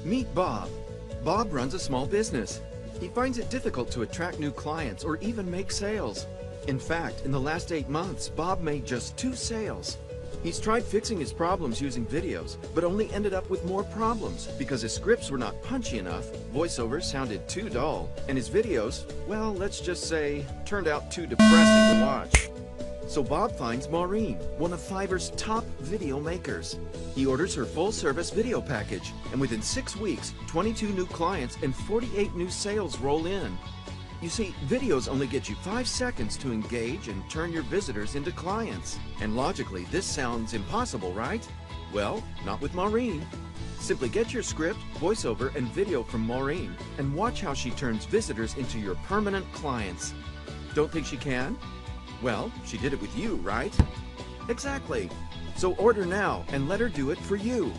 Meet Bob. Bob runs a small business. He finds it difficult to attract new clients or even make sales. In fact, in the last 8 months, Bob made just 2 sales. He's tried fixing his problems using videos, but only ended up with more problems because his scripts were not punchy enough, voiceovers sounded too dull, and his videos, well, let's just say, turned out too depressing to watch. So Bob finds Maureen, one of Fiverr's top video makers. He orders her full-service video package, and within 6 weeks, 22 new clients and 48 new sales roll in. You see, videos only get you 5 seconds to engage and turn your visitors into clients. And logically, this sounds impossible, right? Well, not with Maureen. Simply get your script, voiceover, and video from Maureen, and watch how she turns visitors into your permanent clients. Don't think she can? Well, she did it with you, right? Exactly. So order now and let her do it for you.